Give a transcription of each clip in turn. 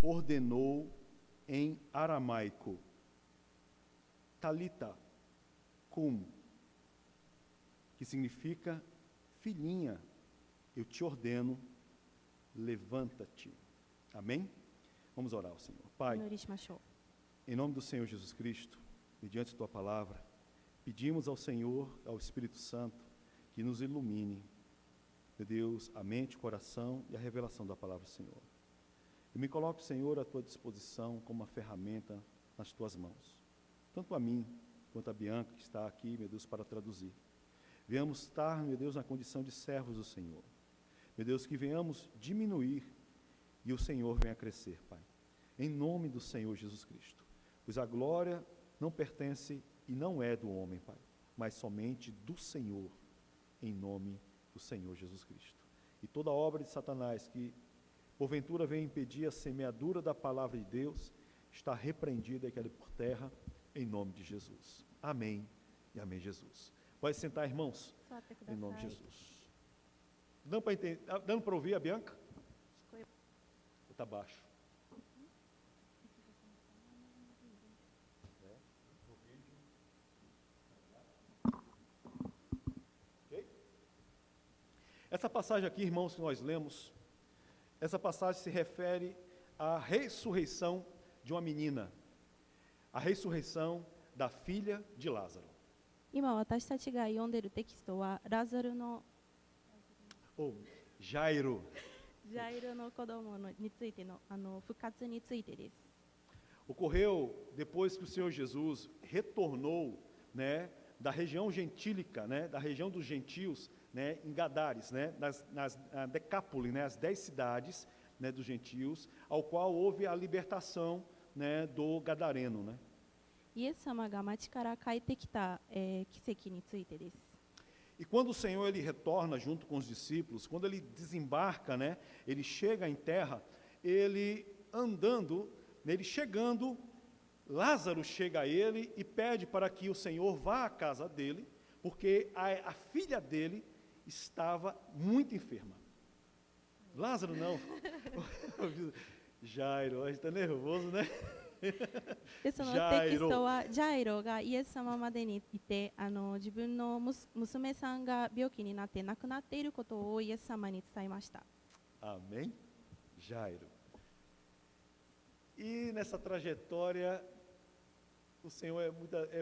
ordenou em aramaico: Talita cum, que significa: filhinha, eu te ordeno, levanta-te. Amém? Vamos orar ao Senhor. Pai, お祈りしましょう。 em nome do Senhor Jesus Cristo, e diante de Tua palavra, pedimos ao Senhor, ao Espírito Santo, que nos ilumine, meu Deus, a mente, o coração e a revelação da palavra do Senhor. Eu me coloco, Senhor, à Tua disposição como uma ferramenta nas Tuas mãos. Tanto a mim, quanto a Bianca, que está aqui, meu Deus, para traduzir. Venhamos estar, meu Deus, na condição de servos do Senhor. Meu Deus, que venhamos diminuir e o Senhor venha crescer, Pai. Em nome do Senhor Jesus Cristo. Pois a glória não pertence e não é do homem, Pai, mas somente do Senhor, em nome do Senhor Jesus Cristo. E toda obra de Satanás que, porventura, venha impedir a semeadura da palavra de Deus, está repreendida e caída por terra, em nome de Jesus. Amém e amém, Jesus. Pode sentar, irmãos, 座ってくだ em さ nome de い。 Jesus. Dando para ouvir a Bianca? 聞こえ Está baixo. Ok? Essa passagem aqui, irmãos, que nós lemos, essa passagem se refere à ressurreição de uma menina, a ressurreição da filha de Lázaro. 今私たちが読んでいるテキストはラザルの Ou Jairo. ジャイロの子供のについての復活についてです。 Ocorreu depois que o Senhor Jesus retornou, né, da região gentílica, né, da região dos gentios, né, em Gadares, né, na Decápole, né, as 10 cidades, né, dos gentios, ao qual houve a libertação, né, do gadareno, né. イエス様が町から帰ってきた、奇跡についてです。 E quando o Senhor ele retorna junto com os discípulos, quando ele desembarca, né, ele chega em terra, ele andando, ele chegando, Lázaro chega a ele e pede para que o Senhor vá à casa dele, porque a filha dele estava muito enferma. Lázaro não. Jairo, a gente está nervoso, né? でそのテキストはジャイロがイエス様までにいて自分の娘さんが病気になって亡くなっていることをイエス様に伝えました。 Amém? Jairo. E nessa trajetória, o Senhor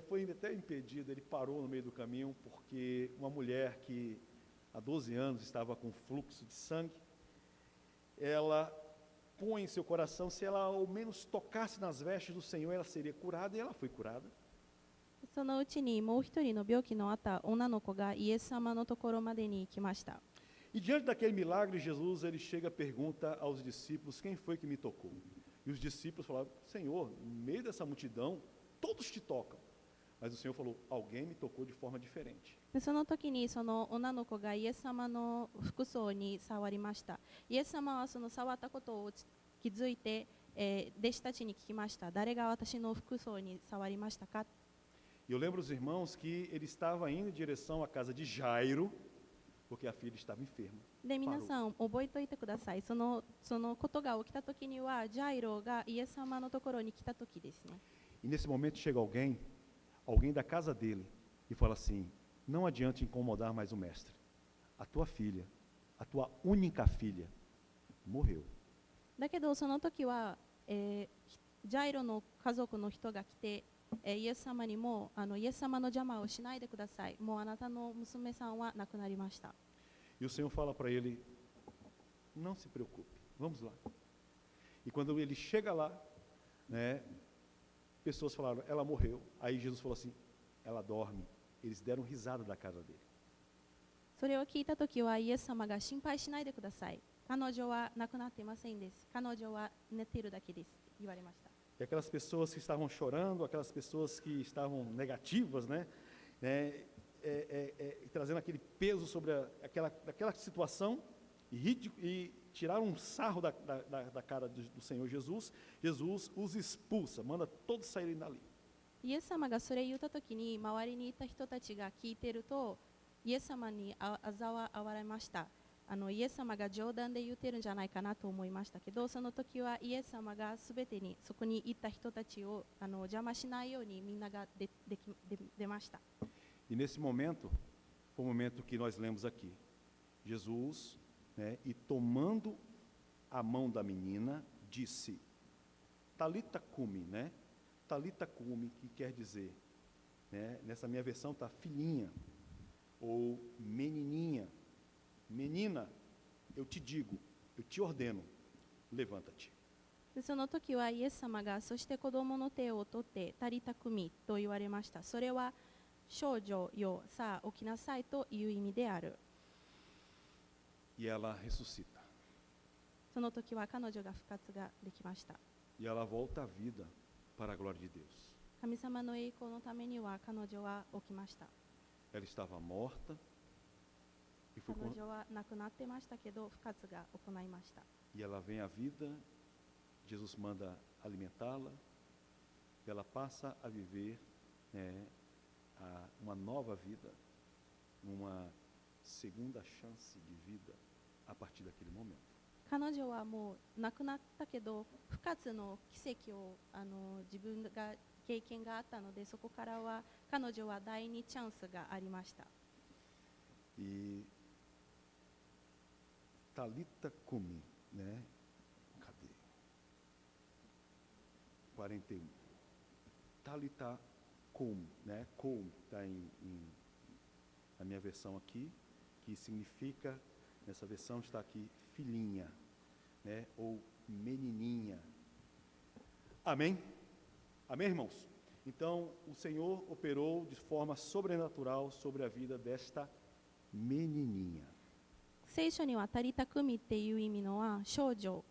foi até impedido, ele parou no meio do caminho, porque uma mulher que há 12 anos estava com fluxo de sangue, ela põe em seu coração, se ela ao menos tocasse nas vestes do Senhor, ela seria curada, e ela foi curada. そのうちにもう一人の病気のあった女の子がイエス様のところまでに来ました。 E diante daquele milagre, Jesus ele chega e pergunta aos discípulos: quem foi que me tocou? E os discípulos falaram: Senhor, no meio dessa multidão, todos te tocam. Mas o Senhor falou: alguém me tocou de forma diferente. でその時にその女の子がイエス様の服装に触りました。イエス様はその触ったことを気づいて、弟子たちに聞きました。誰が私の服装に触りましたか？ E eu lembro os irmãos que ele estava indo em direção à casa de Jairo, porque a filha estava enferma. で皆さん覚えておいてください。そのことが起きた時にはジャイロがイエス様のところに来た時ですね。 E nesse momento chega alguém da casa dele, e fala assim: não adianta incomodar mais o mestre. A tua filha, a tua única filha, morreu. だけどその時は、ジャイロの家族の人が来て、イエス様にもイエス様の邪魔をしないでください。もうあなたの娘さんは亡くなりました。 E o Senhor fala para ele: não se preocupe, vamos lá. E quando ele chega lá, né, pessoas falaram: ela morreu. Aí Jesus falou assim: ela dorme. Eles deram risada da cara dele. それを聞いた時はイエス様が心配しないでください。彼女は亡くなっていませんです。彼女は寝ているだけですと言われました。 E aquelas pessoas que estavam chorando, aquelas pessoas que estavam negativas, né, trazendo aquele peso sobre aquela situação, e tiraram um sarro da cara do Senhor Jesus, Jesus os expulsa, manda todos saírem dali. イエス様がそれを言った時に周りにいた人たちが聞いているとイエス様に嘲笑われました。イエス様が冗談で言ってるんじゃないかなと思いましたけど、その時はイエス様がすべてにそこに行った人たちを邪魔しないようにみんなが出ました。E nesse momento, foi o momento que nós lemos aqui. Jesus, né, e tomando a mão da menina, disse, Talita cumi, né? Talita cumi, que quer dizer, né, nessa minha versão está filhinha, ou menininha. Menina, eu te digo, eu te ordeno, levanta-te. でその時はイエス様がそして子供の手を取ってタリタクミと言われました。それは少女よ、さあ起きなさいという意味である。E ela ressuscita. その時は彼女が復活ができました。E ela volta à vida para a glória de Deus. 神様の栄光のためには彼女は起きました。Ela estava morta e 彼女は亡くなってましたけど復活が行いました。e ela vem à vida, Jesus manda alimentá-la, e ela passa a viver, né, uma nova vida, uma segunda chance de vida a partir daquele momento. 彼女はもう亡くなったけど復活の奇跡を自分が経験があったので、そこからは彼女は第二チャンスがありました。E Talita cumi, né? Cadê? 41. Talita cum, né? Cum está na minha versão aqui, que significa, nessa versão está aqui, filhinha, né? Ou menininha. Amém? Amém, irmãos? Então, o Senhor operou de forma sobrenatural sobre a vida desta menininha. 聖書にはタリタクミっていう意味のは少女、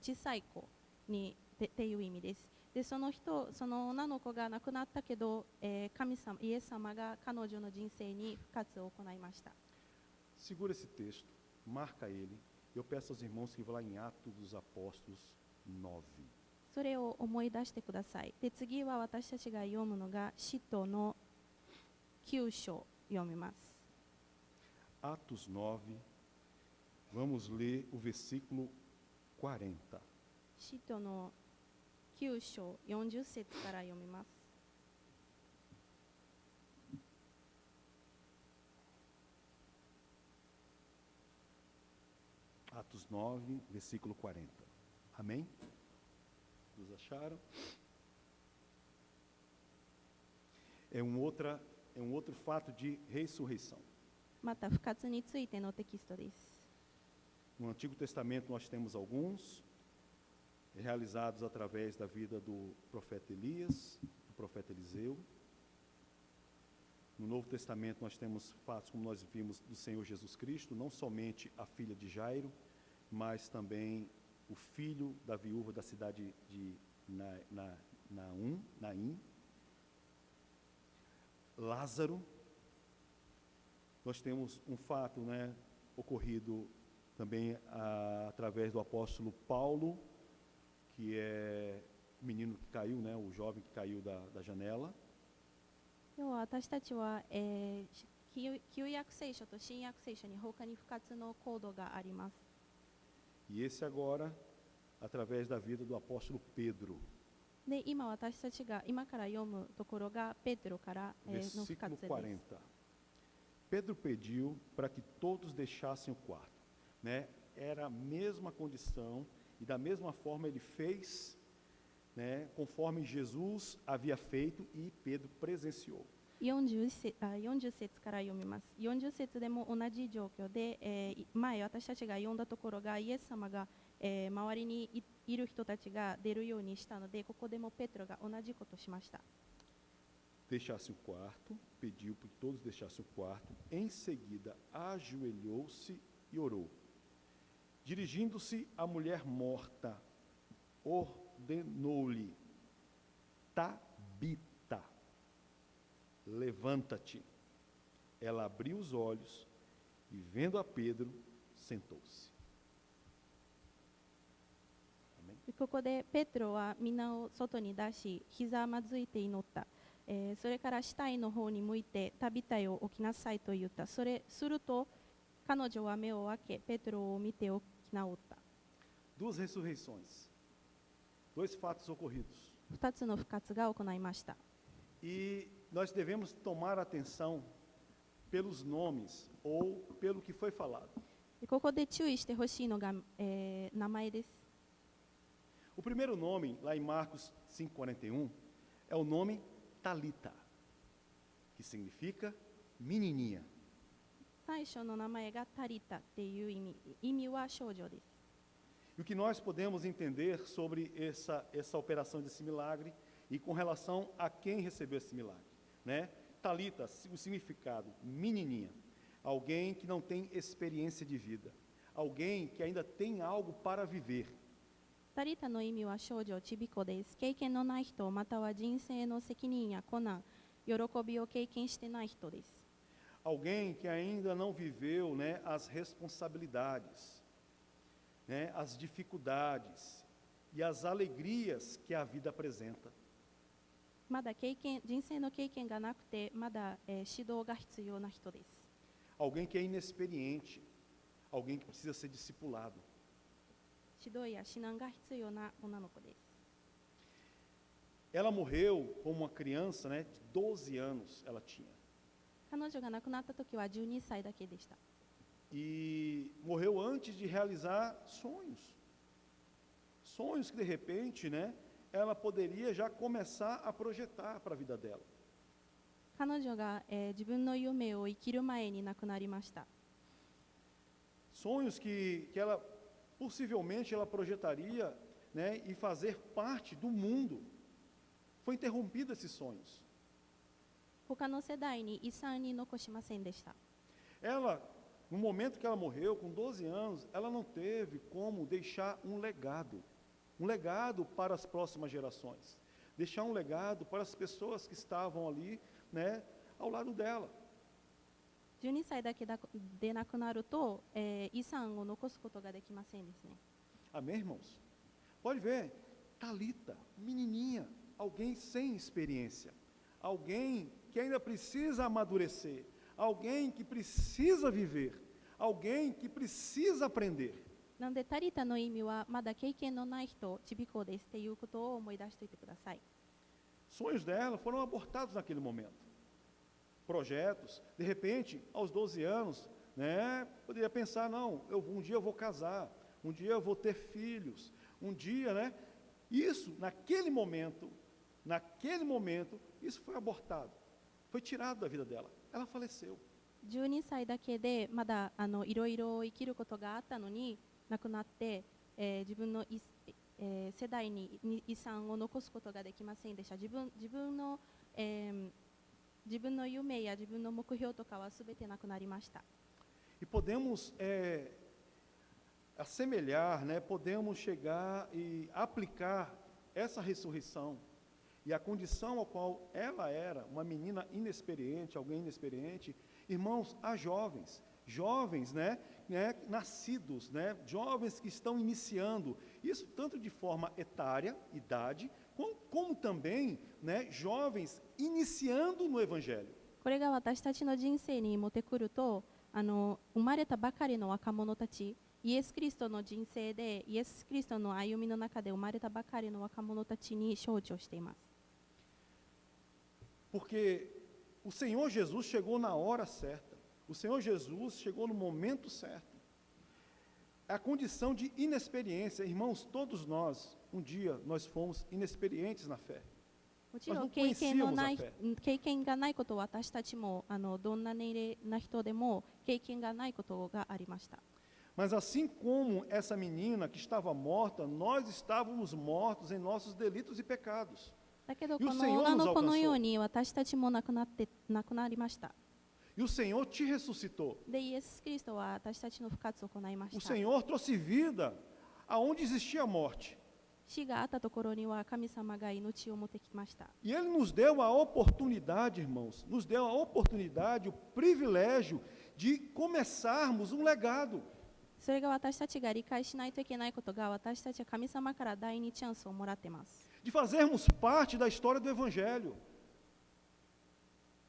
小さい子にっていう意味です。で、その女の子が亡くなったけど、神様、イエス様が彼女の人生に復活を行いました。Segura esse texto, marca ele. Eu peço aos irmãos que vão lá em Atos dos Apóstolos 9. それを思い出してください。で、次は私たちが読むのが使徒の9章読みます。Atos 9, vamos ler o versículo 40. 使徒の9章40節から読みます。Atos 9, versículo 40. Amém? Todos acharam? É um outro fato de ressurreição. また復活についてのテキストです。 No Antigo Testamento nós temos alguns realizados através da vida do profeta Elias, do profeta Eliseu. No Novo Testamento nós temos fatos, como nós vimos, do Senhor Jesus Cristo, não somente a filha de Jairo, mas também o filho da viúva da cidade de Naim, Lázaro. Nós temos um fato, né, ocorrido também através do apóstolo Paulo, que é o menino que caiu, né, o jovem que caiu da janela. 要は私たちは、旧約聖書と新約聖書に他に復活のコードがあります。 E esse agora, através da vida do apóstolo Pedro. で、今私たちが今から読むところがペテロから、の復活 Versículo です。 40. Pedro pediu para que todos deixassem o quarto, né? Era a mesma condição e da mesma forma ele fez, né, conforme Jesus havia feito e Pedro presenciou. 40節から読みます。40節でも同じ状況で、前私たちが読んだところがイエス様が、周りにいる人たちが出るようにしたので、ここでもペテロが同じことをしました。 Deixassem o quarto, pediu para que todos deixassem o quarto. Em seguida, ajoelhou-se e orou. Dirigindo-se à mulher morta, ordenou-lhe: Tabita, levanta-te. Ela abriu os olhos e, vendo a Pedro, sentou-se. Amém? ここでペテロはみんなを外に出し、ひざまずいて祈った。それから死体の方に向いて、タビタよ起きなさいと言った。すると彼女は目を開け、ペテロを見て起き直った。Duas ressurreições. Dois fatos ocorridos. 2つの復活が行いました。E nós devemos tomar atenção pelos nomes ou pelo que foi falado. ここで注意してほしいのが、名前です。O primeiro nome, lá em Marcos 5,41, é o nome Talita, que significa menininha. 最初の名前がタリタっていう意味は少女です。E o que nós podemos entender sobre essa operação desse milagre e com relação a quem recebeu esse milagre, né? Talita, o significado, menininha, alguém que não tem experiência de vida, alguém que ainda tem algo para viver. タリタの意味は少女、ちびこです。経験のない人、または人生の責任や困難、喜びを経験してない人です。Alguém que ainda não viveu, né, as responsabilidades, né, as dificuldades e as alegrias que a vida apresenta. まだ人生の経験がなくて、まだ、指導が必要な人です。Alguém que é inexperiente, alguém que precisa ser discipulado. 指導や指南が必要な女の子です。Ela morreu como uma criança, né, de 12 anos ela tinha. 彼女が亡くなった時は12歳だけでした。E morreu antes de realizar sonhos. Sonhos que, de repente, né, ela poderia já começar a projetar para a vida dela. 彼女が、自分の夢を生きる前に亡くなりました。Sonhos que ela, possivelmente, ela projetaria, né, e fazer parte do mundo. Foi interrompido esses sonhos. 他の世代に遺産に残しませんでした。Ela, no momento que ela morreu, com 12 anos, ela não teve como deixar um legado para as próximas gerações, deixar um legado para as pessoas que estavam ali, né, ao lado dela. 12歳だけで亡くなると、遺産を残すことができませんですね。Amém, irmãos? Pode ver, Talita, menininha, alguém sem experiência, alguém que ainda precisa amadurecer, alguém que precisa viver, alguém que precisa aprender. なのでタリタの意味はまだ経験のない人、ちびこですっていうことを思い出しておいてください。Sonhos dela foram abortados naquele momento. Projetos, de repente, aos 12 anos, né, poderia pensar, não, um dia eu vou casar, um dia eu vou ter filhos, um dia, né? Isso, naquele momento, isso foi abortado, foi tirado da vida dela. Ela faleceu. 12歳だけでまだいろいろ生きることがあったのに亡くなって、自分の世代に遺産を残すことができませんでした。自分の夢や自分の目標とかはすべてなくなりました。E podemos assemelhar, né, podemos chegar e aplicar essa ressurreição e a condição a qual ela era, uma menina inexperiente, alguém inexperiente, irmãos, a jovens, né, nascidos, né, jovens que estão iniciando, isso tanto de forma etária, idade, como também, né, jovens iniciando no Evangelho. これが私たちの人生に持ってくると、生まれたばかりの若者たち、イエス・キリストの人生で、イエス・キリストの歩みの中で生まれたばかりの若者たちに象徴しています。Porque o Senhor Jesus chegou na hora certa. O Senhor Jesus chegou no momento certo. A condição de inexperiência, irmãos, todos nós, um dia nós fomos inexperientes na fé. もちろん経験がないことは私たちもどんな年齢な人でも経験がないことがありました。 Mas assim como essa menina que estava morta, nós estávamos mortos em nossos delitos e pecados. だけどこの女の子のように私たちも亡くなりました。 E o Senhor te ressuscitou. で、イエス・キリストは私たちの復活を行いまし O た。 Senhor trouxe vida aonde existia morte. 死があったところには神様が命を持ってきました。 E Ele nos deu a oportunidade, irmãos, nos deu a oportunidade, o privilégio de começarmos um legado. それが私たちが理解しないといけないことが、私たちは神様から第二チャンスをもらっています。 De fazermos parte da história do Evangelho.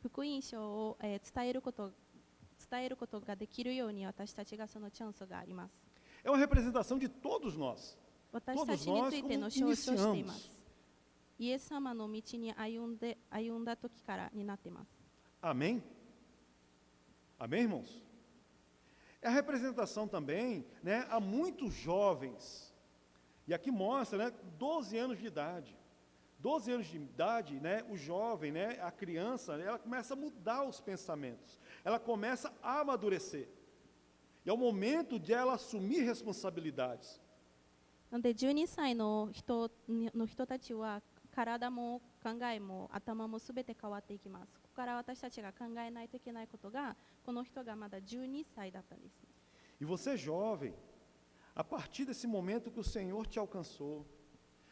福音書を伝伝えることができるように私たちがそのチャンスがあります。 É uma representação de todos nós. 私たちについての象徴しています。イエス様の道に歩んだ時からになっています。 Amém? Amém, irmãos? É a representação também, né, a muitos jovens. E aqui mostra, né, 12 anos de idade. 12 anos de idade, né, o jovem, né, a criança, ela começa a mudar os pensamentos. Ela começa a amadurecer. E é o momento de ela assumir responsabilidades. なので12歳の人たちは体も考えも頭もすべて変わっていきます。ここから私たちが考えないといけないことが、この人がまだ12歳だったんです。 E você jovem, a partir desse momento que o Senhor te alcançou,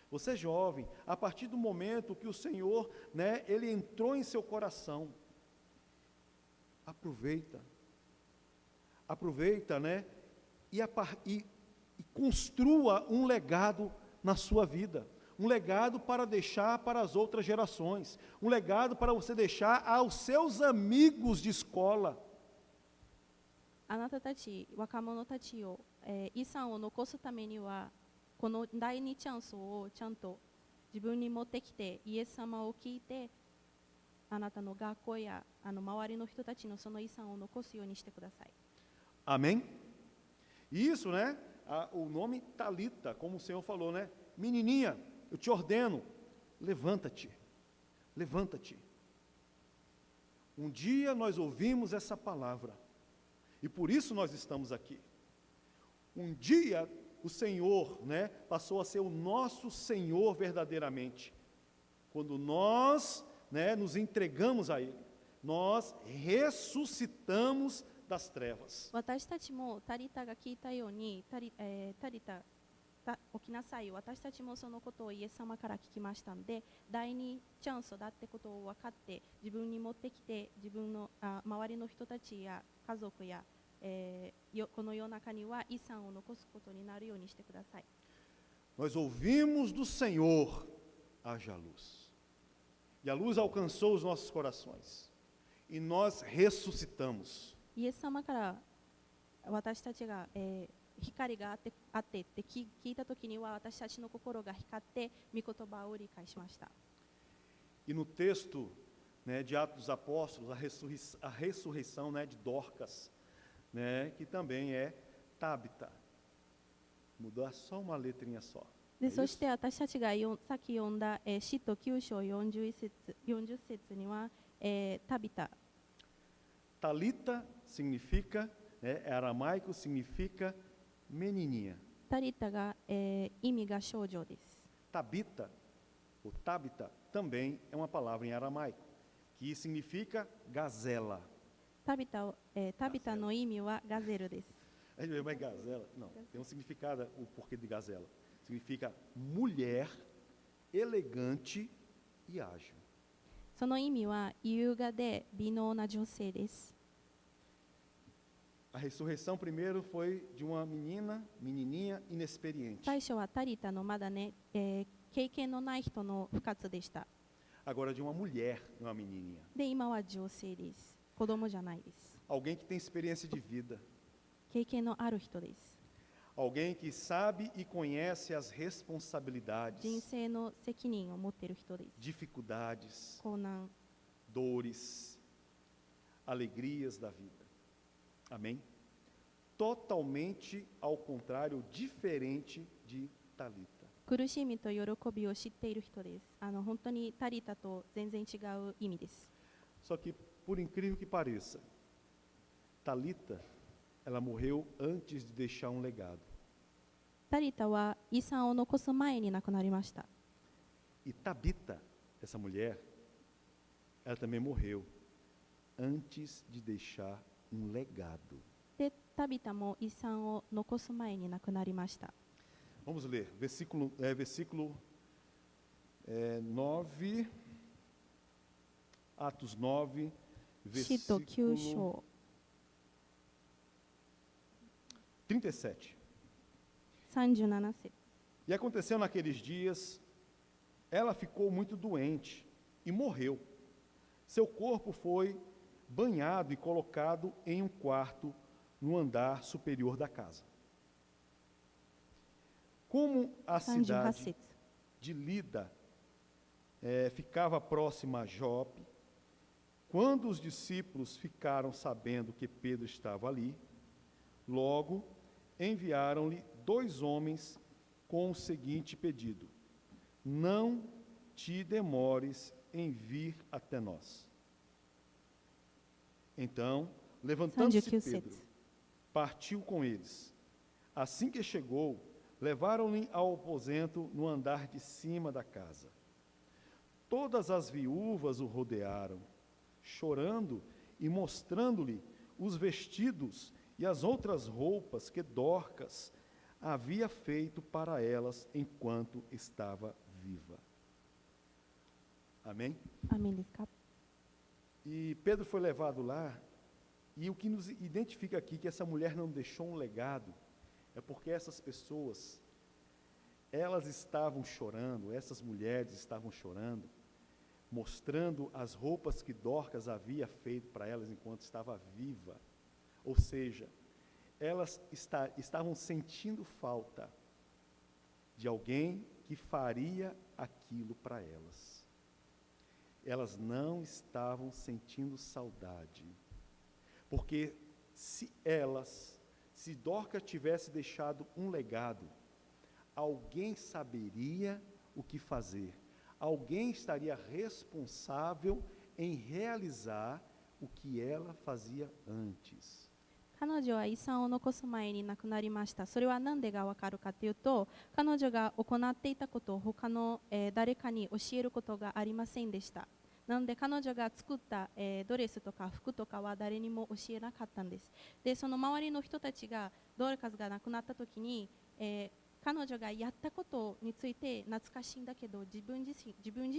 você jovem, a partir do momento que o Senhor, né, ele entrou em seu coração, aproveita, né, e construa um legado na sua vida, um legado para deixar para as outras gerações, um legado para você deixar aos seus amigos de escola. あなたたち若者たちを、遺産を残すためにはこの第二チャンスをちゃんと自分に持ってきて、イエス様を聞いて、あなたの学校や周りの人たちのその遺産を残すようにしてください。 Amém? Isso, né? O nome Talita, como o Senhor falou, né? Menininha, eu te ordeno, levanta-te, levanta-te. Um dia nós ouvimos essa palavra, e por isso nós estamos aqui. Um dia o Senhor, né, passou a ser o nosso Senhor verdadeiramente. Quando nós, né, nos entregamos a Ele, nós ressuscitamos das trevas. 私たちもタリタが聞いたように、タリタ起きなさい。私たちもそのことをイエス様から聞きましたので、第二チャンスだってことを分かって自分に持ってきて、自分の周りの人たちや家族や、この世の中には遺産を残すことになるようにしてください。 Nós ouvimos do Senhor, haja luz. E a luz alcançou os nossos corações. E nós ressuscitamos. イエス様から私たちが、光があってって聞いたときには、私たちの心が光って御言葉を理解しました。 E no texto, né, de Atos dos Apóstolos, a ressurreição, né, de Dorcas, né, que também é Tabita. Mudou só uma letrinha só. でそして私たちがさっき読んだ、使徒9章40節には、タビタ。 Talita significa, né, aramaico significa menininha. タリタが、意味が少女です。 Tabita, ou Tabita, também é uma palavra em aramaico, que significa gazela. タビタの意味はガゼルです。 Mas gazela? Não, tem um significado, o porquê de gazela. Significa mulher elegante e ágil. その意味は優雅で美能な女性です。 A ressurreição primeiro foi de uma menininha inexperiente. 最初はタリタのまだね、経験のない人の復活でした。 Agora de uma mulher, não uma menininha. で、今は女性です。子供じゃないです。 Alguém que tem experiência de vida. 経験のある人です。 Alguém que sabe e conhece as responsabilidades, 人生の責任を持っている人です。 dificuldades, 困難、 dores, alegrias da vida. Amém? Totalmente ao contrário, diferente de Talita. 苦しみと喜びを知っている人です。本当にタリタと全然違う意味です。 Só que, por incrível que pareça, Talita, ela morreu antes de deixar um legado. タリタは遺産を残す前に亡くなりました。 E Tabita, essa mulher, ela também morreu antes de deixar um legado. で、タビタも遺産を残す前に亡くなりました。 Vamos ler, versículo 9, Atos 9, 使徒9 versículo 章 37. 37節。 E aconteceu naqueles dias, ela ficou muito doente e morreu. Seu corpo foi banhado e colocado em um quarto no andar superior da casa. Como a 38 cidade 節 de Lida ficava próxima a Jope, quando os discípulos ficaram sabendo que Pedro estava ali, logo enviaram-lhe 2 homens com o seguinte pedido: não te demores em vir até nós. Então, levantando-se 39 Pedro, 節 partiu com eles. Assim que chegou, levaram-lhe ao aposento no andar de cima da casa. Todas as viúvas o rodearam, chorando e mostrando-lhe os vestidos e as outras roupas que Dorcas havia feito para elas enquanto estava viva. Amém? アーメンですか？ E Pedro foi levado lá, e o que nos identifica aqui que essa mulher não deixou um legado, é porque essas pessoas, elas estavam chorando, essas mulheres estavam chorando, mostrando as roupas que Dorcas havia feito para elas enquanto estava viva. Ou seja, elas estavam sentindo falta de alguém que faria aquilo para elas. Elas não estavam sentindo saudade, porque se Dorcas tivesse deixado um legado, alguém saberia o que fazer, alguém estaria responsável em realizar o que ela fazia antes. 彼女は遺産を残す前に亡くなりました。それは何でがわかるかというと、彼女が行っていたことを他の、誰かに教えることがありませんでした。なので彼女が作った、ドレスとか服とかは誰にも教えなかったんです。で、その周りの人たちがドルカスが亡くなった時に、彼女がやったことについて懐かしいんだけど、自分自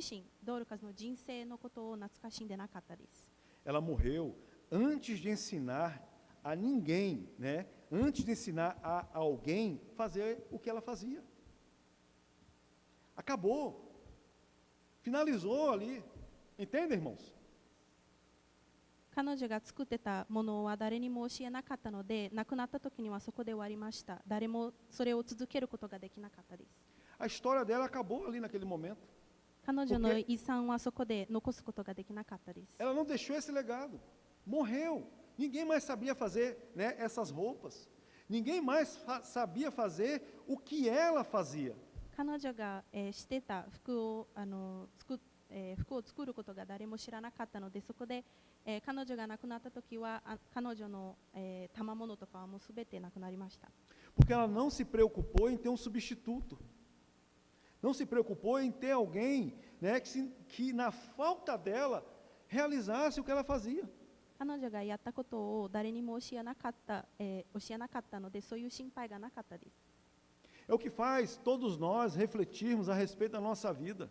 身ドルカスの人生のことを懐かしんでなかったです。 Ela morreu antes de ensinar a ninguém, né? Antes de ensinar a alguém fazer o que ela fazia. Acabou. Finalizou ali. Entende, irmãos? 彼女が作ってたものは誰にも教えなかったので、亡くなった時にはそこで終わりました。誰もそれを続けることができなかったです。 A história dela acabou ali naquele momento. 彼女の遺産はそこで残すことができなかったです。 Ela não deixou esse legado. Morreu. Ninguém mais sabia fazer, né, essas roupas. Ninguém mais sabia fazer o que ela fazia. 彼女が、してた服を作ることが誰も知らなかったので、そこで、彼女が亡くなった時は彼女の、賜物とかはもうすべてなくなりました。 Porque ela não se preocupou em ter um substituto. Não se preocupou em ter alguém, né, que na falta dela realizasse o que ela fazia. 彼女がやったことを誰にも教えなかったので、そういう心配がなかったです。 É o que faz todos nós refletirmos a respeito da nossa vida.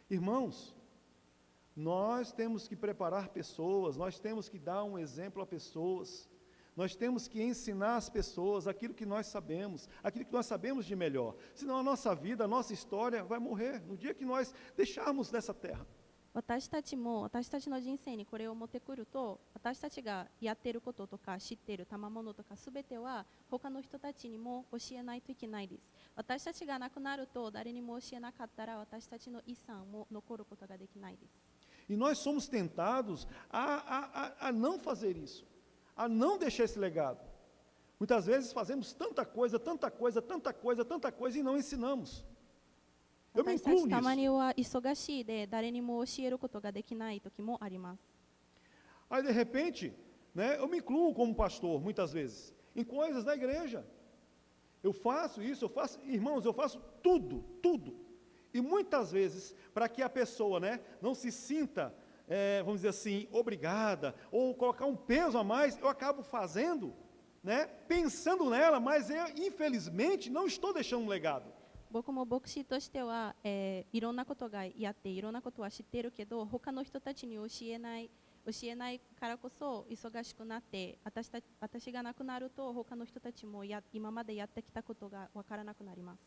Irmãos, nós temos que preparar pessoas, nós temos que dar um exemplo a pessoas, nós temos que ensinar as pessoas aquilo que nós sabemos de melhor. Senão a nossa vida, a nossa história vai morrer no dia que nós deixarmos dessa terra. 私たちも私たちの人生にこれを持ってくると、私たちがやっていることとか知っている賜物とかすべては他の人たちにも教えないといけないです。私たちが亡くなると誰にも教えなかったら私たちの遺産も残ることができないです。 E nós somos tentados a não fazer isso, a não deixar esse legado. Muitas vezes fazemos tanta coisa e não ensinamos. Eu me 私た incluo ちたま nisso. には忙しいで誰にも教えることができない時もあります。 Aí, de repente, né, eu me incluo como pastor, muitas vezes, em coisas da igreja. Eu faço isso, irmãos, eu faço tudo. E muitas vezes, para que a pessoa, né, não se sinta, vamos dizer assim, obrigada, ou colocar um peso a mais, eu acabo fazendo, né, pensando nela, mas eu, infelizmente, não estou deixando um legado. 僕も牧師としては、いろんなことがやっていろんなことは知っているけど、他の人たちに教えないからこそ忙しくなって、私が亡くなると他の人たちも今までやってきたことが分からなくなります。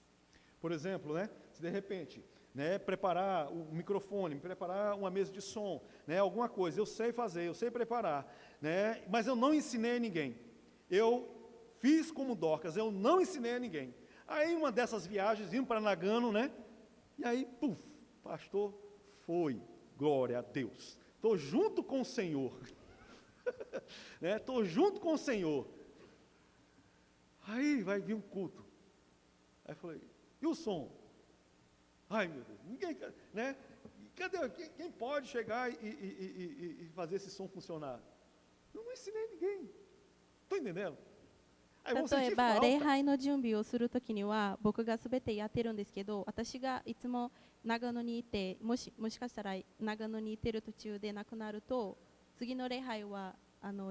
Por exemplo, né, se de repente, né, preparar o microfone, preparar uma mesa de som, né, alguma coisa, eu sei fazer, eu sei preparar, né, mas eu não ensinei a ninguém. Eu fiz como Dorcas, eu não ensinei a ninguém. Aí uma dessas viagens, indo para Nagano, né, e aí, puf, pastor, foi, glória a Deus. Estou junto com o Senhor. Estou junto com o Senhor. Aí vai vir um culto. Aí eu falei, e o som? Ai, meu Deus, ninguém, né? Cadê? Quem pode chegar e fazer esse som funcionar? Eu não ensinei ninguém. Estou entendendo? Aí vão 例 sentir えば falta. 礼拝の準備をするときには僕がすべてやってるんですけど、私がいつも長野にいて、もしかしたら長野にいてる途中で亡くなると、次の礼拝は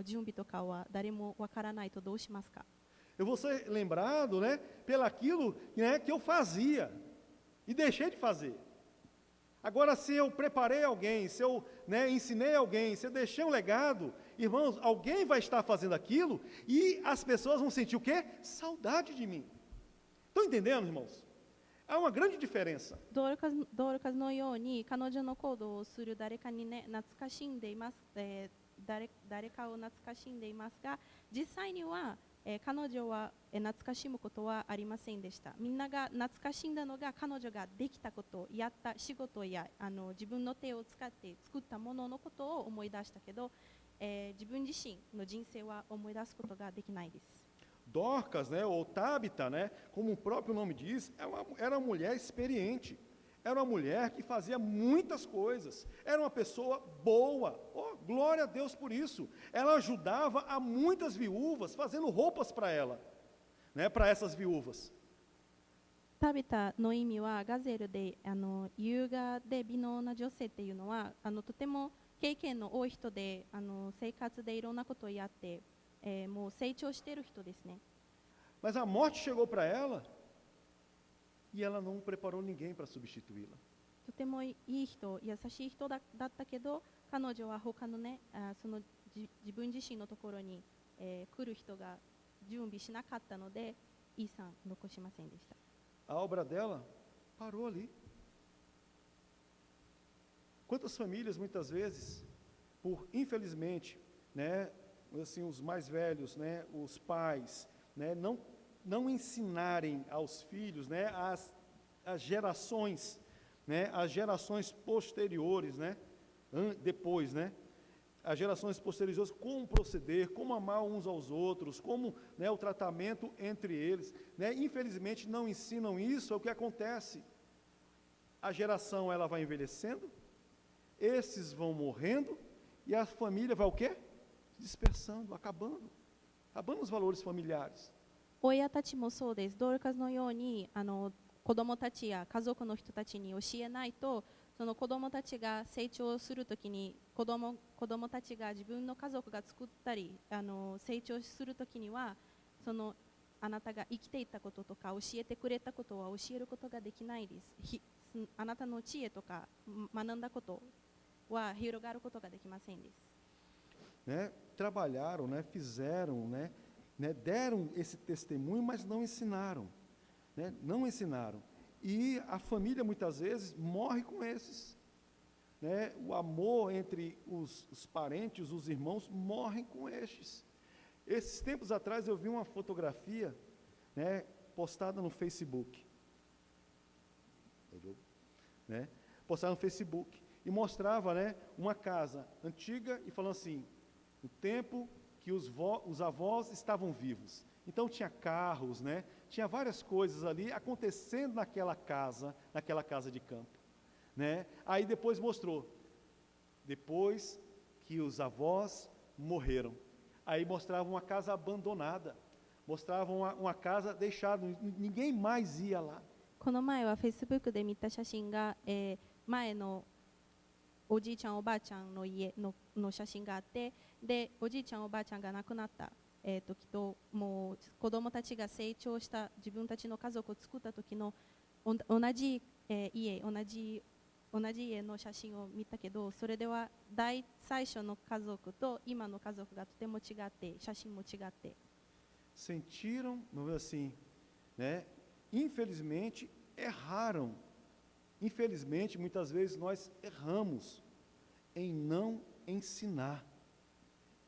準備とかは誰もわからないとどうしますか？ Eu vou ser lembrado, né, pelaquilo, né, que eu fazia e deixei de fazer. Agora, se eu preparei alguém, se eu, né, ensinei alguém, se eu deixei um legado, irmãos, alguém vai estar fazendo aquilo e as pessoas vão sentir o quê? Saudade de mim. Estão entendendo, irmãos? Há uma grande diferença. ドールカズのように彼女の行動をする誰かにね懐かしんでいます、誰かを懐かしんでいますが、実際には、彼女は、懐かしむことはありませんでした。みんなが懐かしんだのが彼女ができたこと、やった仕事や自分の手を使って作ったもののことを思い出したけど、自分自身の人生は思い出すことができないです。 Dorcas, né, ou Tabita, né, como o próprio nome diz, era uma mulher experiente. Era uma mulher que fazia muitas coisas. Era uma pessoa boa. Oh, glória a Deus por isso. Ela ajudava a muitas viúvas, fazendo roupas para ela, né, para essas viúvas. タビタの意味はガゼルで優雅で美濃な女性っていうのはとても経験の多い人で生活でいろんなことをやって、もう成長している人ですね。 Mas a morte chegou para ela e ela não preparou ninguém para substituí-la. とてもいい人、優しい人だったけど、彼女は他のね、その自分自身のところに、来る人が準備しなかったので、イーさん残しませんでした。 A obra dela parou ali. Quantas famílias, muitas vezes, por infelizmente, né, assim, os mais velhos, né, os pais, né, não ensinarem aos filhos, né, as gerações, né, as gerações posteriores, né, depois, né, as gerações posteriores, como proceder, como amar uns aos outros, como, né, o tratamento entre eles, né, infelizmente não ensinam isso. É o que acontece. A geração ela vai envelhecendo, esses vão morrendo e a família vai o quê? Dispersando, acabando os valores familiares. 親たちもそうです。ドルカズのように子供たちや家族の人たちに教えないと、その子供たちが成長するときに子供たちが自分の家族が作ったり成長するときにはあなたが生きていたこととか教えてくれたことは教えることができないです。あなたの知恵とか学んだことは広がることができませんです。 Né, trabalharam, né, fizeram, né, deram esse testemunho, mas não ensinaram, né, não ensinaram. E a família muitas vezes morre com esses, né, o amor entre os parentes, os irmãos morrem com estes. Esses tempos atrás eu vi uma fotografia, né, postada no Facebook, né, postada no Facebook e mostrava, né, uma casa antiga e falando assim, o tempo que os avós estavam vivos. Então tinha carros, né? Tinha várias coisas ali acontecendo naquela casa de campo, né? Aí depois mostrou, depois que os avós morreram, aí mostrava uma casa abandonada, mostrava uma casa deixada, ninguém mais ia lá. この前は Facebook で見た写真が、前のおじいちゃんおばあちゃんの家の写真があって、でおじいちゃんおばあちゃんが亡くなった時ともう子供たちが成長した自分たちの家族を作った時の同じ家の写真を見たけど、それでは最初の家族と今の家族がとても違って写真も違って。 Sentiram, vamos dizer assim, né? Infelizmente erraram. Infelizmente, muitas vezes nós erramos em não ensinar.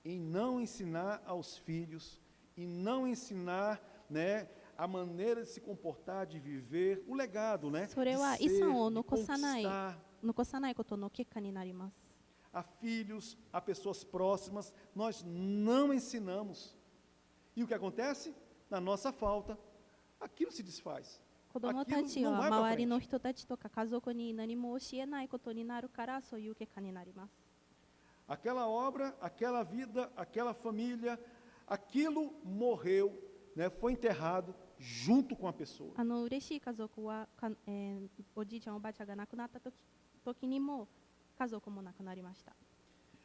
Em não ensinar aos filhos, em não ensinar, né, a maneira de se comportar, de viver, o legado, né, それは de 遺産 ser, を de 残さない conquistar. ことの結果になります。 A filhos, a pessoas próximas, nós não ensinamos. E o que acontece? Na nossa falta, aquilo se desfaz. 子どもたち Aquilo não は vai para 周りの frente. 人たちとか家族に何も教えないことになるから、そういう結果になります。 Aquela obra, aquela vida, aquela família, aquilo morreu, né, foi enterrado junto com a pessoa. 嬉しい家族はおじいちゃんおばあちゃんが亡くなった時にも家族も亡くなりました。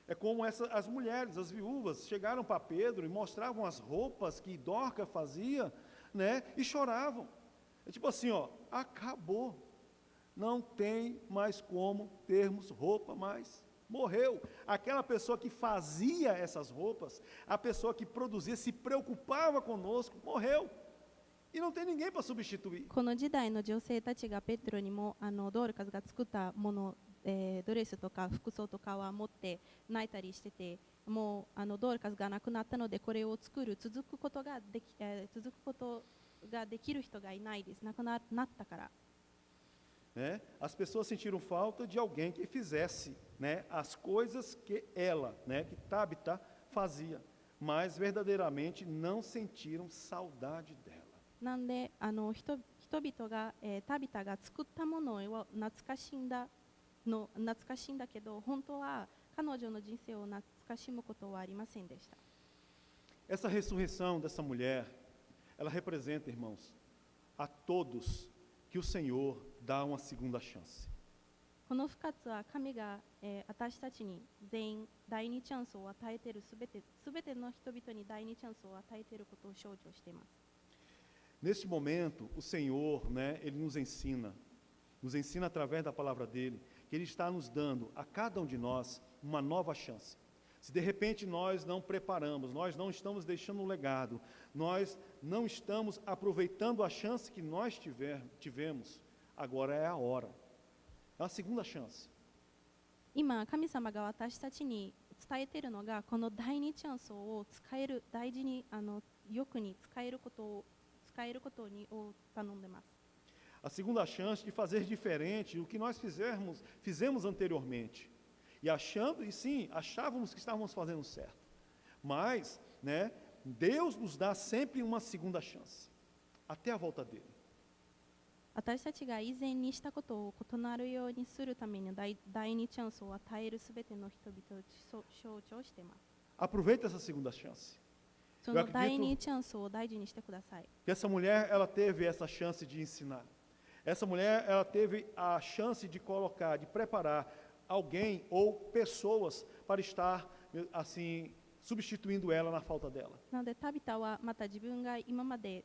É como as mulheres, as viúvas, chegaram para Pedro e mostravam as roupas que Dorca fazia, né, e choravam. É tipo assim, ó, acabou. Não tem mais como termos roupa mais. Morreu. Aquela pessoa que fazia essas roupas, a pessoa que produzia, se preocupava conosco, morreu. E não tem ninguém para substituir. この時代の女性たちがペテロにもドールカスが作ったもの、ドレスとか服装とかは持って泣いたりしてて、もうドールカスが亡くなったのでこれを続くことができる人がいないです。亡くなったから。 Né? As pessoas sentiram falta de alguém que fizesse, né, as coisas que ela, né, que Tabita fazia, mas verdadeiramente não sentiram saudade dela. なんで人々が、タビタが作ったものを懐かしんだけど、本当は彼女の人生を懐かしむことはありませんでした。 Essa ressurreição dessa mulher, ela representa, irmãos, a todos que o Senhor dá uma segunda chance. この復活は神が、私たちに全員第二チャンスを与えている、すべての人々に第二チャンスを与えていることを象徴しています。 Neste momento, o Senhor, né, Ele nos ensina através da palavra dEle, que Ele está nos dando a cada um de nós uma nova chance. Se de repente nós não preparamos, nós não estamos deixando um legado, nós não estamos aproveitando a chance que nós tivemos, agora é a hora. É a segunda chance. 今、神様が私たちに伝えているのが、この第二チャンスを大事によくに使えることを頼んでます。 A segunda chance de fazer diferente do que nós fizemos anteriormente. Achávamos que estávamos fazendo certo. Mas, né, Deus nos dá sempre uma segunda chance, até a volta dele. 私たちが以前にしたことを異なるようにするために第二チャンスを与えるすべての人々を象徴しています。 Aproveita essa segunda chance. その第二チャンスを大事にしてください。 Que essa mulher, ela teve essa chance de ensinar. Essa mulher, ela teve a chance de colocar, de preparar alguém ou pessoas para estar, assim, substituindo ela na falta dela. なのでタビタはまた自分が今まで、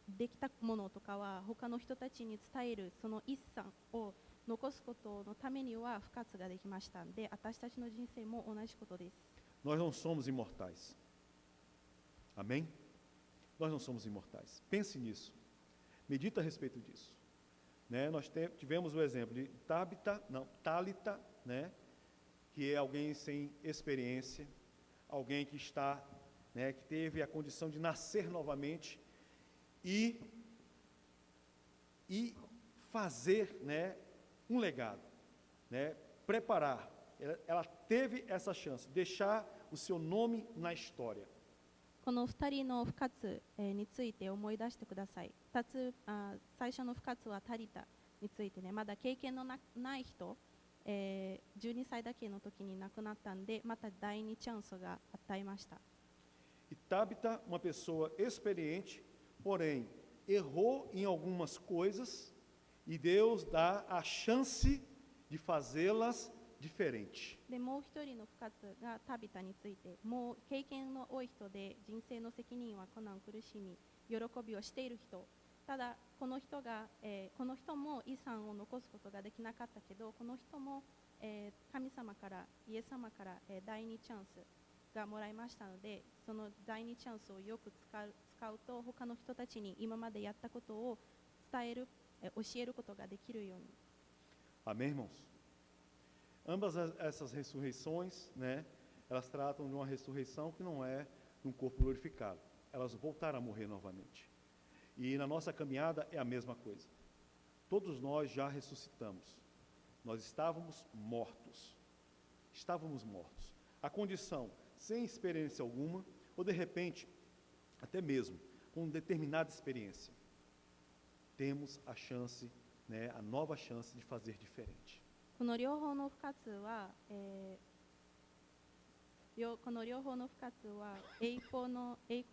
できたものとかは他の人たちに伝えるその一産を残すことのためには復活ができましたので、私たちの人生も同じことです。 Nós não somos imortais. Amém? Nós não somos imortais. Pense nisso. Medita a respeito disso. Né? Nós tivemos o exemplo de Tálita, né? Que é alguém sem experiência, alguém que está, né, que teve a condição de nascer novamente e fazer, né, um legado, né, preparar. Ela teve essa chance, deixar o seu nome na história. この2人の復活、について思い出してください。最初の復活はタリタについてね、まだ経験のない人、12歳だけの時に亡くなったんで、また第二チャンスが与えました。 E Tabita, uma pessoa experiente, porém errou em algumas coisas e Deus dá a chance de fazê-las diferente. でもう一人の復活がタビタについて、もう経験の多い人で人生の責任は苦難苦しみ喜びをしている人、ただこの人も遺産を残すことができなかったけど、この人も、神様からイエス様から、第二チャンスがもらいましたので、その第二チャンスをよく使うと他の人たちに今までやったことを伝える教えることができるように。 Amém, irmãos? Ambas essas ressurreições, né, elas tratam de uma ressurreição que não é de um corpo glorificado. Elas voltaram a morrer novamente. E na nossa caminhada é a mesma coisa. Todos nós já ressuscitamos. Nós estávamos mortos. Estávamos mortos. A condição sem experiência alguma, ou de repente, até mesmo com determinada experiência, temos a chance, né, a nova chance de fazer diferente. この両方の不活は、この両方の不活は栄光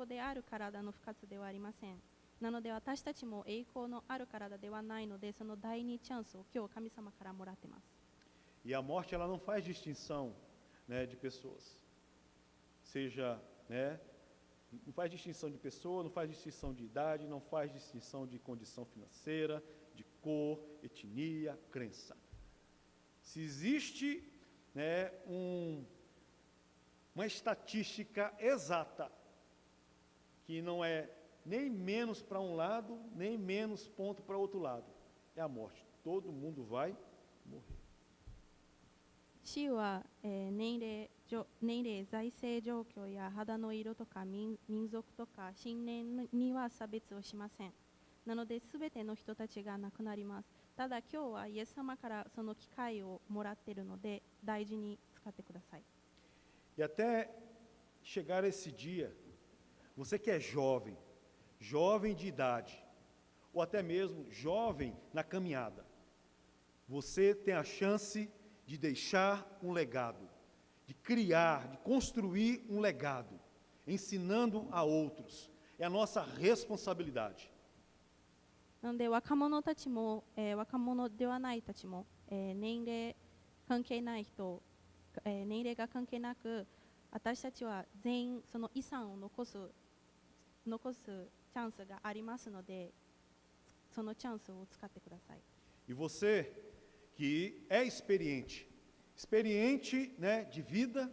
である体の不活ではありません。なので私たちも栄光のある体ではないので、その第二チャンスを今日神様からもらってます。 E a morte, ela não faz distinção, né, de pessoas. Seja, né, não faz distinção de pessoa, não faz distinção de idade, não faz distinção de condição financeira, de cor, etnia, crença. Se existe, né, uma estatística exata, que não é nem menos para um lado, nem menos ponto para outro lado, é a morte. Todo mundo vai morrer. 死は、年齢、財政状況や肌の色とか民族とか信念には差別をしません。なので全ての人たちが亡くなります。ただ今日はイエス様からその機会をもらっているので大事に使ってください。 E até chegar esse dia, você que é jovem, jovem de idade, ou até mesmo jovem na caminhada, você tem a chance de deixar um legado, de criar, de construir um legado, ensinando a outros. É a nossa responsabilidade. なので若者たちも、若者ではないたちも、年齢関係ない人、年齢が関係なく、私たちは全員その遺産を残すチャンスがありますので、そのチャンスを使ってください。 E você que é experiente, né, de vida,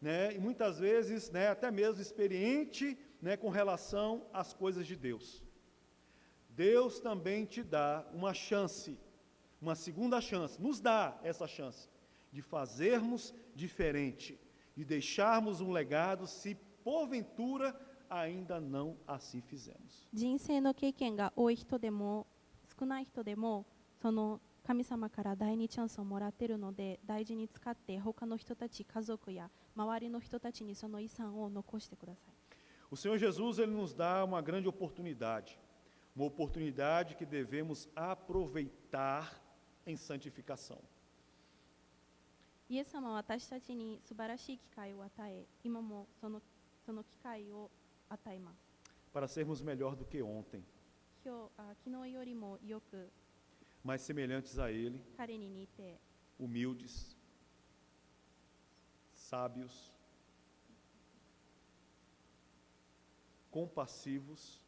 né, e muitas vezes, né, até mesmo experiente, né, com relação às coisas de Deus. Deus também te dá uma chance, uma segunda chance, nos dá essa chance de fazermos diferente, de deixarmos um legado se porventura ainda não assim fizemos. 人生の経験が多い人でも少ない人でもその神様から第二チャンスをもらっているので大事に使って他の人たち、家族や周りの人たちにその遺産を残してください。 O Senhor Jesus, ele nos dá uma grande oportunidade, uma oportunidade que devemos aproveitar em santificação. イエス様は私たちに素晴らしい機会を与え、今もその機会を与えます。 Para sermos melhor do que ontem, 昨日よりもよく mais semelhantes a Ele, 彼に似て humildes, sábios, compassivos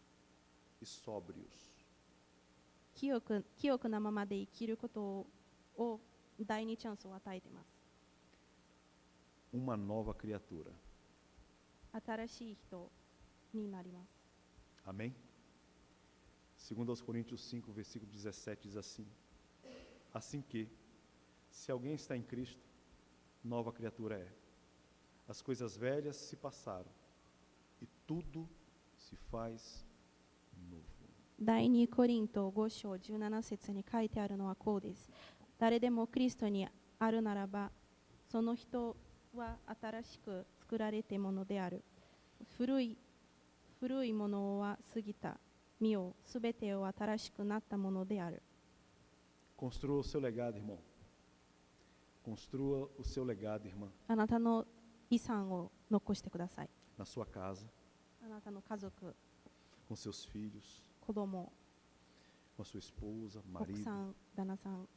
e sóbrios. 清くなままで生きることを第二チャンスを与えています。 Uma nova criatura. 新しい人になります。 Amém? Segundo aos Coríntios 5, versículo 17, diz assim: Assim que, se alguém está em Cristo, nova criatura é. As coisas velhas se passaram e tudo se faz novo. 第2コリント5章17節に書いてあるのはこうです。誰でもクリストにあるならば、その人は新しく作られたものである。古いものは過ぎた。見よ、すべてを新しくなったものである。 Construa o seu legado, irmão. Construa o seu legado, irmã. あなたの遺産を残してください。 Na sua casa, あなたの家族、 com seus filhos, 子供、 com a sua esposa, 奥 marido, さん、旦那さん、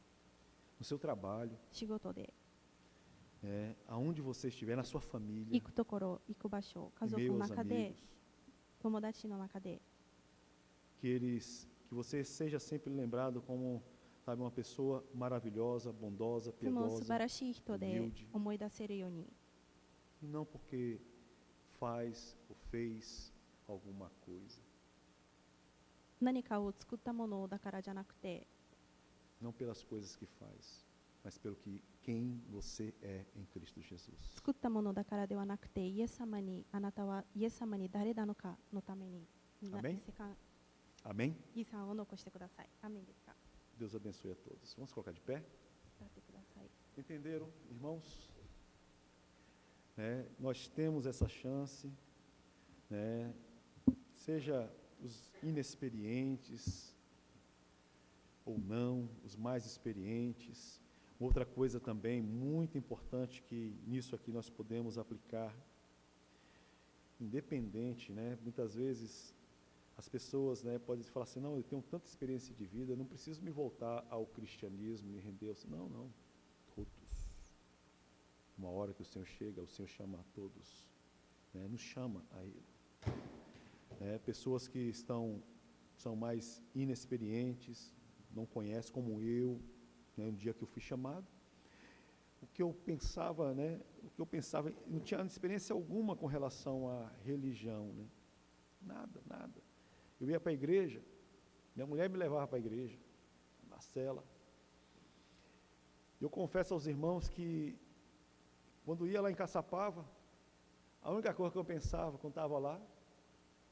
no seu trabalho, 仕事で aonde você estiver, na sua família, 行くところ、行く場所、家 em 族 meio の aos 中で、 amigos, 友達の中で、 que você seja sempre lembrado como, sabe, uma pessoa maravilhosa, bondosa, いつも素晴 piedosa, らしい人で humilde. 思い出せるように、 e não porque faz ou fez alguma coisa. 何かを作ったものだからじゃなくて、 não pelas coisas que faz, mas pelo que quem você é em Cristo Jesus. 作ったものだからではなくて、イエス様に、あなたはイエス様に誰なのかのために、アメン。セカン Amém? 遺産を残してください。アーメンですか。 Deus abençoe a todos. Vamos colocar de pé? 立ってください。 Entenderam, irmãos? Né? Nós temos essa chance, né? Seja os inexperientes ou não, os mais experientes. Outra coisa também muito importante que nisso aqui nós podemos aplicar, independente, né? Muitas vezes as pessoas, né, podem falar assim, não, eu tenho tanta experiência de vida, eu não preciso me voltar ao cristianismo, me render. Não, não, todos. Uma hora que o Senhor chega, o Senhor chama a todos, né? Nos chama a Ele. Pessoas que são mais inexperientes, não conhecem como eu, né, um dia que eu fui chamado, o que eu pensava, né, não tinha experiência alguma com relação à religião, né? Nada. Eu ia para a igreja, minha mulher me levava para a igreja, na cela. Eu confesso aos irmãos que, quando ia lá em Caçapava, a única coisa que eu pensava quando estava lá,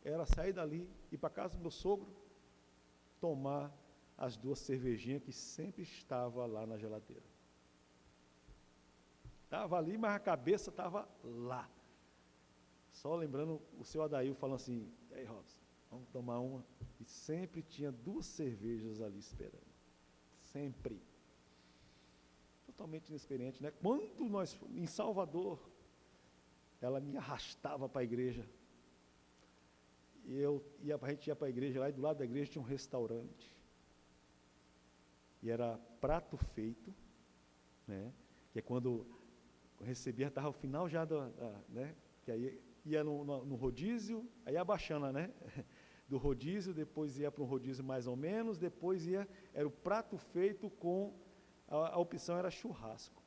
era sair dali, ir para a casa do meu sogro, tomar as 2 cervejinhas que sempre estava lá na geladeira. Estava ali, mas a cabeça estava lá. Só lembrando o seu Adail falando assim, ei Robson, vamos tomar uma. E sempre tinha 2 cervejas ali esperando. Sempre. Totalmente inexperiente, né? Quando nós, em Salvador, ela me arrastava para a igreja. E a gente ia para a igreja lá, e do lado da igreja tinha um restaurante. E era prato feito, né? Que é quando eu recebia, estava ao final já né? Que aí ia no rodízio, aí ia abaixando, né? Do rodízio, depois ia para um rodízio mais ou menos, depois era o prato feito com, a opção era churrasco.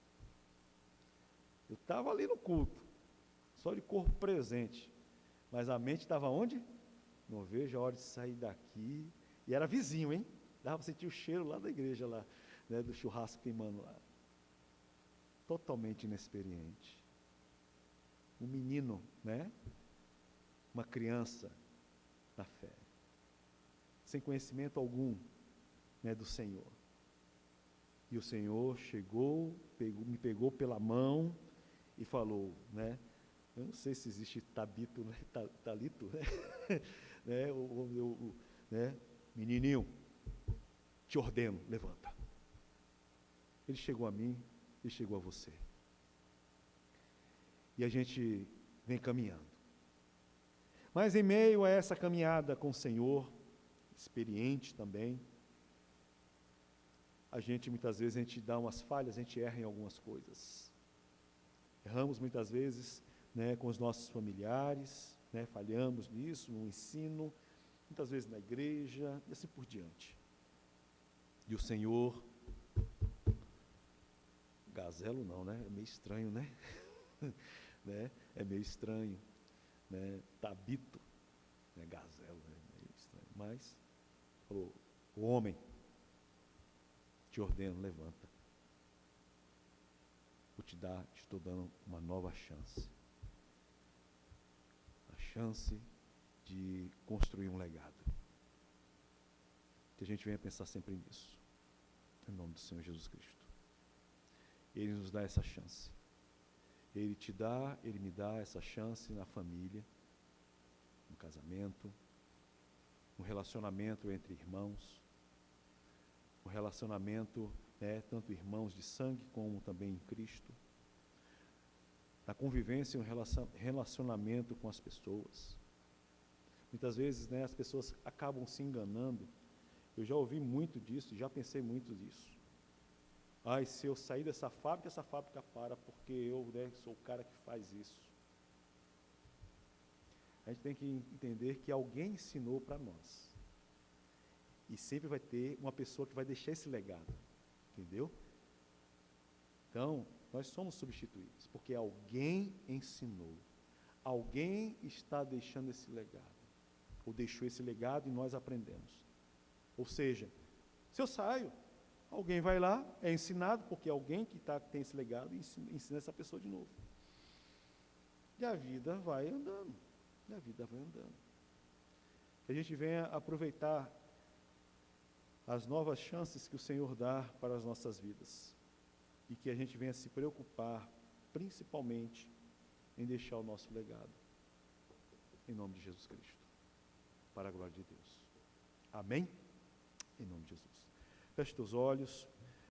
Eu estava ali no culto, só de corpo presente, mas a mente estava onde? Não vejo a hora de sair daqui, e era vizinho, hein? Dava para sentir o cheiro lá da igreja, lá, né, do churrasco queimando lá. Totalmente inexperiente. Um menino, né? Uma criança na fé, sem conhecimento algum, né, do Senhor. E o Senhor chegou, me pegou pela mão e falou, né? Eu não sei se existe tabito, né? Talito, né? Né? Menininho, te ordeno, levanta. Ele chegou a mim e chegou a você. E a gente vem caminhando. Mas em meio a essa caminhada com o Senhor, experiente também, muitas vezes a gente dá umas falhas, a gente erra em algumas coisas. Erramos muitas vezes, né, com os nossos familiares, né, falhamos nisso, no ensino, muitas vezes na igreja, e assim por diante. E o Senhor, gazelo não, né? É meio estranho, né? Né? É meio estranho, né? Tabito, né? Gazelo, né? Meio estranho. Mas falou, o homem, te ordeno, levanta. Estou dando uma nova chance. A chance de construir um legado. Que a gente venha pensar sempre nisso. Em nome do Senhor Jesus Cristo. Ele nos dá essa chance. Ele me dá essa chance na família, no casamento, no relacionamento entre irmãos, no relacionamento, né, tanto irmãos de sangue como também em Cristo, na convivência e no relacionamento com as pessoas. Muitas vezes, né, as pessoas acabam se enganando. Eu já ouvi muito disso, já pensei muito disso. Se eu sair essa fábrica para, porque eu, né, sou o cara que faz isso. A gente tem que entender que alguém ensinou para nós. E sempre vai ter uma pessoa que vai deixar esse legado. Entendeu? Então, nós somos substituídos, porque alguém ensinou. Alguém está deixando esse legado. Ou deixou esse legado e nós aprendemos. Ou seja, se eu saio, alguém vai lá, é ensinado, porque alguém que tem esse legado ensina essa pessoa de novo. E a vida vai andando. E a vida vai andando. Que a gente venha aproveitar as novas chances que o Senhor dá para as nossas vidas. E que a gente venha se preocupar, principalmente, em deixar o nosso legado. Em nome de Jesus Cristo. Para a glória de Deus. Amém? Em nome de Jesus. Feche teus olhos.